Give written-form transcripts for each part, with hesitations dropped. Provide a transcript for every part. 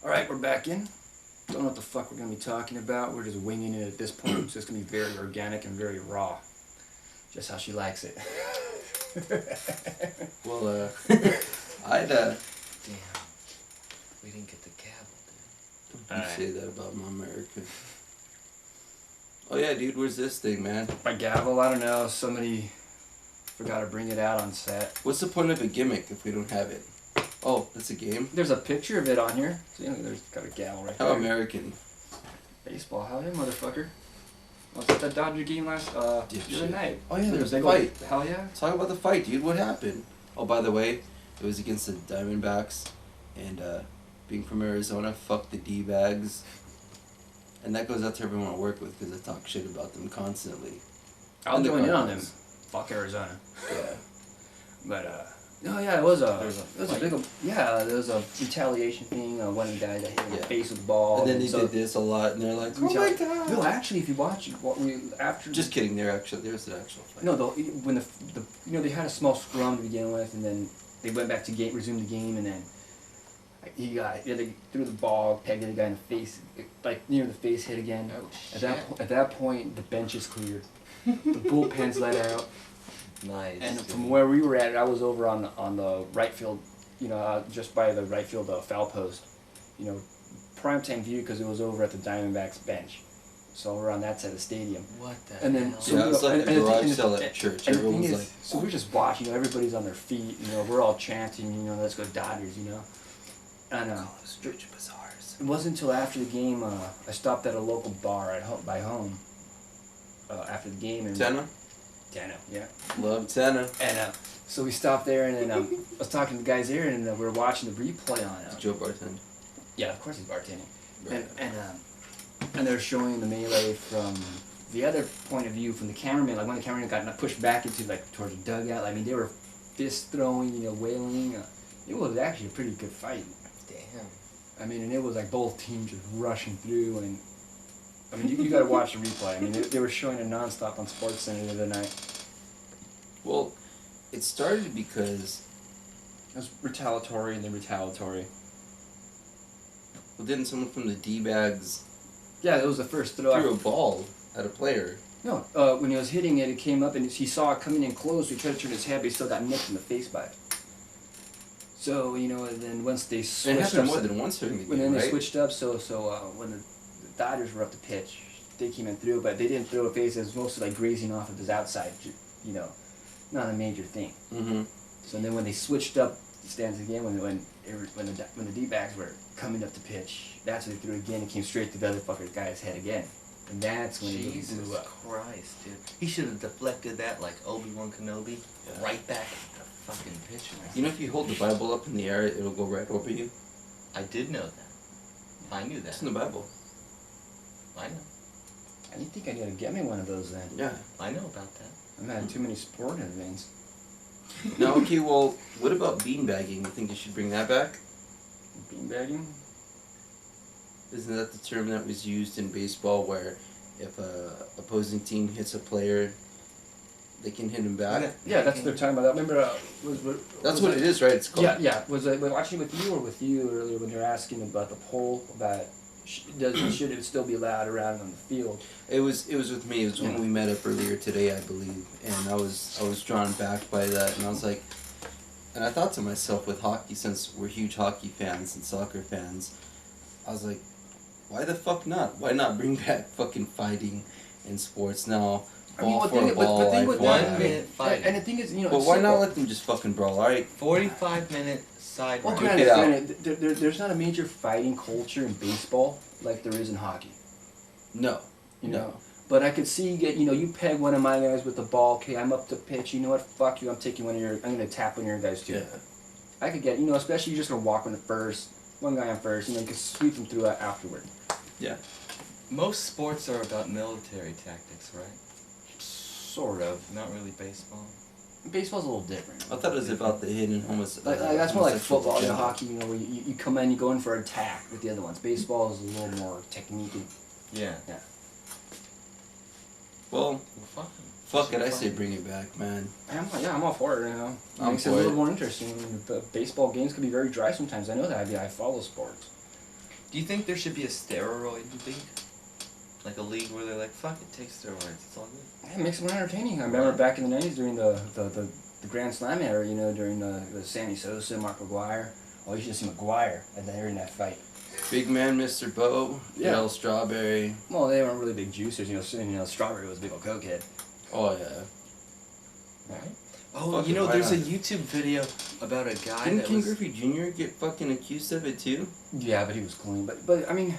Alright, we're back in. Don't know what the fuck we're going to be talking about. We're just winging it at this point. So it's going to be very organic and very raw. Just how she likes it. Well, I'd, Damn. We didn't get the gavel, dude. Don't you say that about my America. Oh yeah, dude, where's this thing, man? My gavel, I don't know. Somebody forgot to bring it out on set. What's the point of a gimmick if we don't have it? Oh, that's a game? There's a picture of it on here. See, there's got a gavel right How there. American. Baseball, hell yeah, motherfucker. Was that the Dodger game last the other night? Oh yeah, there was a Big fight. old- Hell yeah. Talk about the fight, dude. What happened? Oh, by the way, it was against the Diamondbacks, and being from Arizona, fuck the D-bags. And that goes out to everyone I work with because I talk shit about them constantly. I'll And the join in on them. Cardinals. Fuck Arizona. Yeah. But no, yeah, it was a fight. big there was a retaliation thing. One of the guys got hit in the Yeah. face with the ball. And then they did this a lot, and they're like, "Oh my god!" No, actually, if you watch what we after. Just kidding. There's an actual fight. No, when the they had a small scrum to begin with, and then they went back to resumed the game, and then they threw the ball, pegged the guy in the face, like near the face hit again. Oh, At shit. at that point, the bench is cleared. The bullpen's let out. Nice. And dude. from where we were at, I was over on the right field, just by the right field foul post, primetime view because it was over at the Diamondbacks bench, so we're on that side of the stadium. What the And then hell? so Yeah, it's like and the the thing- garage and the- sale at church. and the thing Everyone's is, like, so we're just watching. Everybody's on their feet. We're all chanting. Let's go Dodgers. And Street bazaars. it wasn't until after the game I stopped at a local bar by home. After the game and Tenna? Dano, yeah. Love Tenna. And so we stopped there, and then I was talking to the guys there, and we were watching the replay on It's it. Joe Bartender. Yeah, of course he's bartending. Right. And they're showing the melee from the other point of view, from the cameraman. Like when the cameraman got pushed back into towards the dugout. I mean, they were fist throwing, wailing. It was actually a pretty good fight. Damn. I mean, and it was like both teams just rushing through, and I mean, you got to watch the replay. I mean, they were showing it nonstop on SportsCenter the other night. Well, it started because, It was retaliatory and then retaliatory. well, didn't someone from the D-bags Yeah, it was the first throw. threw a ball at a player? No, when he was hitting it, it came up and he saw it coming in close. So he tried to turn his head, but he still got nicked in the face by it. So and then once they And it switched happened up, more than once during the when game, then they right? switched up, so when the Dodgers were up the pitch, they came in through, but they didn't throw a face. It was mostly like grazing off of his outside, not a major thing. Mm-hmm. So then when they switched up stands again, when the D-backs were coming up the pitch, that's when they threw again and came straight to the other fucking guy's head again. And that's when it Jesus blew up. Christ, dude. He should have deflected that like Obi-Wan Kenobi Yeah. right back at the fucking pitcher. You know, if you hold the Bible up in the air, it'll go right over you. I did know that. I knew that. It's in the Bible. I know. I didn't think I need to get me one of those then. Yeah. I know about that. I'm having too many sporting events. Now, okay, well, what about beanbagging? You think you should bring that back? Beanbagging? Isn't that the term that was used in baseball where if a opposing team hits a player, they can hit him back? Yeah, that's what they're talking about. Remember, That's what it is, right? It's called. Yeah. Was I watching with you or with you earlier when they were asking about the poll about should it still be allowed around on the field? It was with me. It was when we met up earlier today, I believe, and I was drawn back by that, and I was like, and I thought to myself with hockey, since we're huge hockey fans and soccer fans, I was like, why the fuck not? Why not bring back fucking fighting in sports now? Ball for a ball, eye for an 1 eye. minute fight. And the thing is, But it's why not simple. let them just fucking brawl? All right. 45-minute side Well, round. Quick granted, it out. there's not a major fighting culture in baseball like there is in hockey. No. You No. know, but I could see you peg one of my guys with the ball. Okay, I'm up to pitch. You know what? Fuck you. I'm taking I'm gonna tap one of your guys too. Yeah. I could get especially you're just gonna walk on the first, one guy on first. You can sweep them through afterward. Yeah. Most sports are about military tactics, right? Sort of. Not really baseball. Baseball's a little different. I thought it was about the hidden That's more like homosexual football, agenda. hockey. Where you come in, you go in for attack with the other ones. Baseball is a little more technique. Yeah. Yeah. Well, Well, fuck it. I say bring it back, man. I'm all for it. I'm Makes it a for little it. more interesting. The baseball games can be very dry sometimes. I know that. I follow sports. Do you think there should be a steroid league? Like a league where they're like, fuck it, take steroids, it's all good. Yeah, it makes it more entertaining. I remember back in the 90s during the Grand Slam era, you know, during the Sammy Sosa, Mark McGuire. Oh, you should have seen McGuire at the in that fight. Big man, Mr. Bo, Yeah. L. Strawberry. Well, they weren't really big juicers, Strawberry was a big old cokehead. Oh yeah. Right? Oh, Fuck you it, know, why there's a not? YouTube video about a guy Didn't that King was... Griffey Jr. get fucking accused of it too? Yeah, but he was clean. But I mean,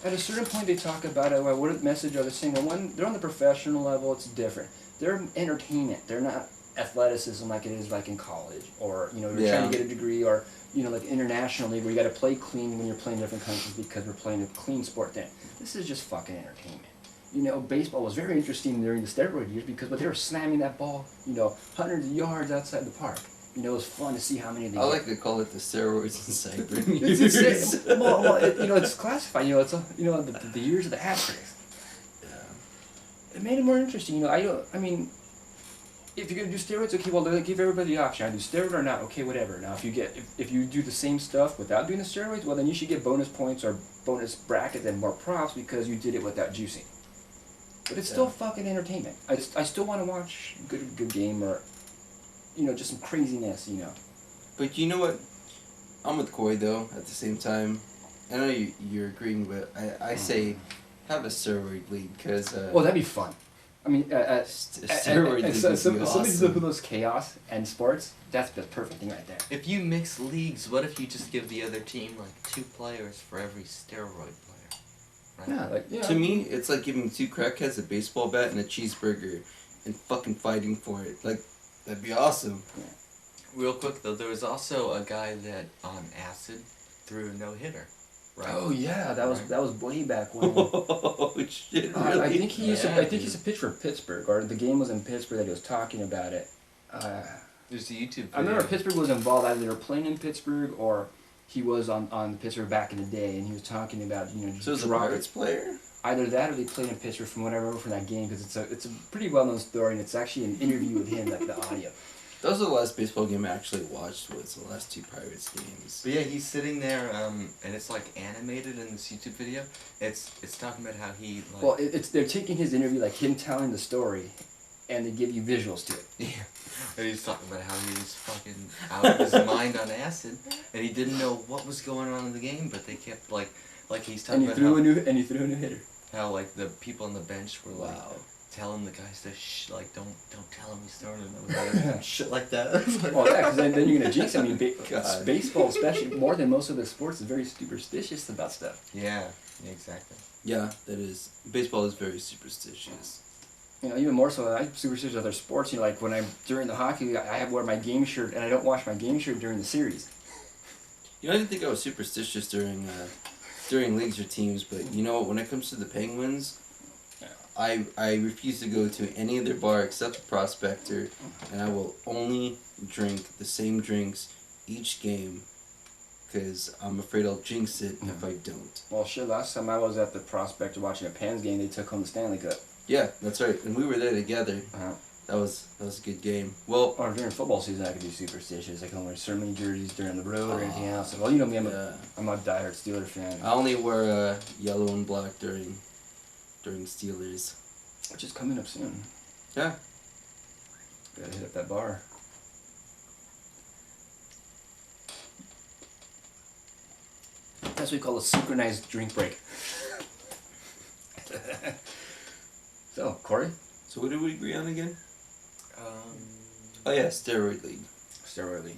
at a certain point they talk about it. What message are they saying? Well, when they're on the professional level, it's different. They're entertainment. They're not athleticism like it is like in college, or you're trying to get a degree, or like internationally where you got to play clean when you're playing different countries because we're playing a clean sport. Then this is just fucking entertainment. Baseball was very interesting during the steroid years because they were slamming that ball, hundreds of yards outside the park. It was fun to see how many they I get. like to call it the steroids and cyber It's years. insane. Well, it's classified. It's the years of the asterisks. Yeah. It made it more interesting. I mean, if you're gonna do steroids, okay, well, they'll give everybody the option. I do steroid or not, okay, whatever. Now, if you do the same stuff without doing the steroids, well, then you should get bonus points or bonus brackets and more props because you did it without juicing. But it's still fucking entertainment. I still want to watch a good game or, just some craziness, But you know what? I'm with Corey though. At the same time, I know you're agreeing, but I say have a steroid league because. Well, that'd be fun. I mean, steroid league would be somebody awesome. who loves chaos and sports, that's the perfect thing right there. If you mix leagues, what if you just give the other team like 2 players for every steroid player? Right? Yeah, To me, it's like giving 2 crackheads a baseball bat and a cheeseburger, and fucking fighting for it. Like, that'd be awesome. Yeah. Real quick though, there was also a guy that on acid threw a no-hitter. Right? Oh yeah, that was way back when. Oh shit! Really? I think he used to. Yeah, I think he used to pitch for Pittsburgh, or the game was in Pittsburgh that he was talking about it. There's a YouTube video. I remember Pittsburgh was involved. Either they were playing in Pittsburgh or he was on Pittsburgh back in the day, and he was talking about So was a Pirates player? Either that or they played in Pittsburgh from what I remember from that game because it's a pretty well known story, and it's actually an interview with him, like the audio. That was the last baseball game I actually watched. Was the last 2 Pirates games. But yeah, he's sitting there, and it's like animated in this YouTube video. It's talking about how he like. Well, they're taking his interview, like him telling the story, and they give you visuals to it. Yeah, and he's talking about how he was fucking out of his mind on acid, and he didn't know what was going on in the game, but they kept like he's talking And about he threw a new hitter. how like the people on the bench were like Wow. telling the guys to don't tell him he's throwing another shit like that. It's like, Oh yeah, because then you're gonna jinx. I mean, God. baseball, especially more than most of the sports, is very superstitious about stuff. yeah, exactly. Yeah, that is. Baseball is very superstitious. Even more so. I'm superstitious with other sports. Like when I'm during the hockey, I wear my game shirt, and I don't wash my game shirt during the series. I didn't think I was superstitious during leagues or teams, but when it comes to the Penguins, I refuse to go to any other bar except the Prospector, and I will only drink the same drinks each game, because I'm afraid I'll jinx it if I don't. Well, shit. Last time I was at the Prospector watching a Pens game, they took home the Stanley Cup. Yeah, that's right, and we were there together. Uh-huh. That was a good game. Well, Or during football season, I could be superstitious. I can wear so many jerseys during the road or anything else. Well, you know me, I'm a diehard Steelers fan. I only wear yellow and black during Steelers. Which is coming up soon. Yeah. Gotta hit up that bar. That's what we call a synchronized drink break. So, Corey? So what did we agree on again? Um, Oh yeah, steroid league. Steroid league.